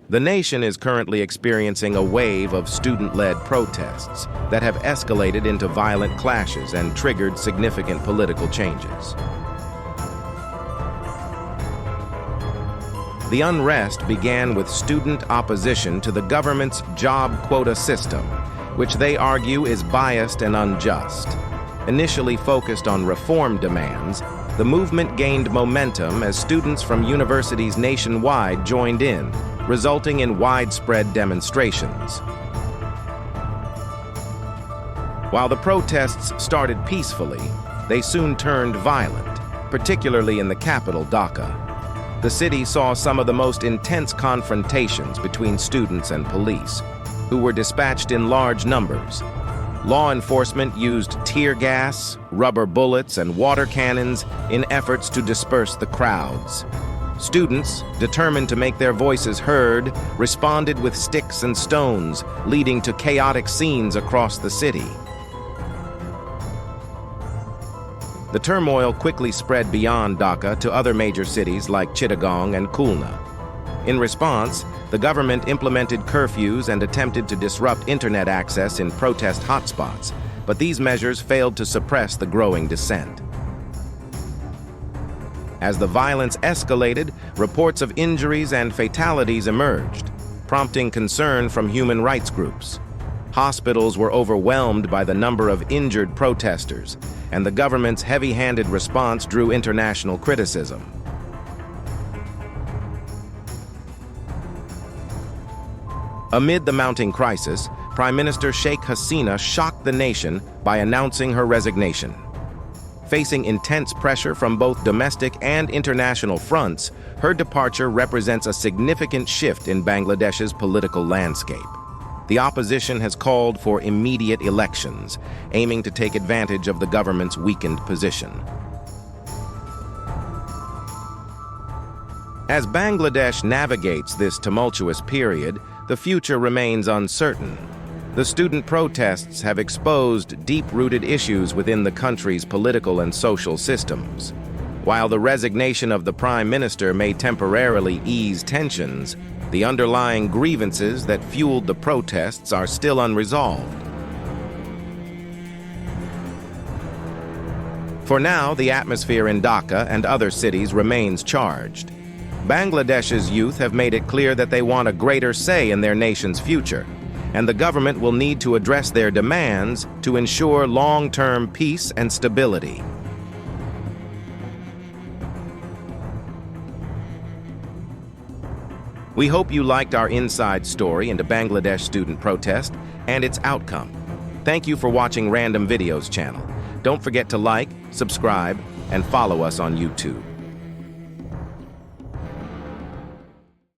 The nation is currently experiencing a wave of student-led protests that have escalated into violent clashes and triggered significant political changes. The unrest began with student opposition to the government's job quota system, which they argue is biased and unjust. Initially focused on reform demands, the movement gained momentum as students from universities nationwide joined in, resulting in widespread demonstrations. While the protests started peacefully, they soon turned violent, particularly in the capital, Dhaka. The city saw some of the most intense confrontations between students and police, who were dispatched in large numbers. Law enforcement used tear gas, rubber bullets, and water cannons in efforts to disperse the crowds. Students, determined to make their voices heard, responded with sticks and stones, leading to chaotic scenes across the city. The turmoil quickly spread beyond Dhaka to other major cities like Chittagong and Khulna. In response, the government implemented curfews and attempted to disrupt internet access in protest hotspots, but these measures failed to suppress the growing dissent. As the violence escalated, reports of injuries and fatalities emerged, prompting concern from human rights groups. Hospitals were overwhelmed by the number of injured protesters, and the government's heavy-handed response drew international criticism. Amid the mounting crisis, Prime Minister Sheikh Haseena shocked the nation by announcing her resignation. Facing intense pressure from both domestic and international fronts, her departure represents a significant shift in Bangladesh's political landscape. The opposition has called for immediate elections, aiming to take advantage of the government's weakened position. As Bangladesh navigates this tumultuous period, the future remains uncertain. The student protests have exposed deep-rooted issues within the country's political and social systems. While the resignation of the Prime Minister may temporarily ease tensions, the underlying grievances that fueled the protests are still unresolved. For now, the atmosphere in Dhaka and other cities remains charged. Bangladesh's youth have made it clear that they want a greater say in their nation's future, and the government will need to address their demands to ensure long-term peace and stability. We hope you liked our inside story into Bangladesh student protest and its outcome. Thank you for watching Random Videos channel. Don't forget to like, subscribe, and follow us on YouTube.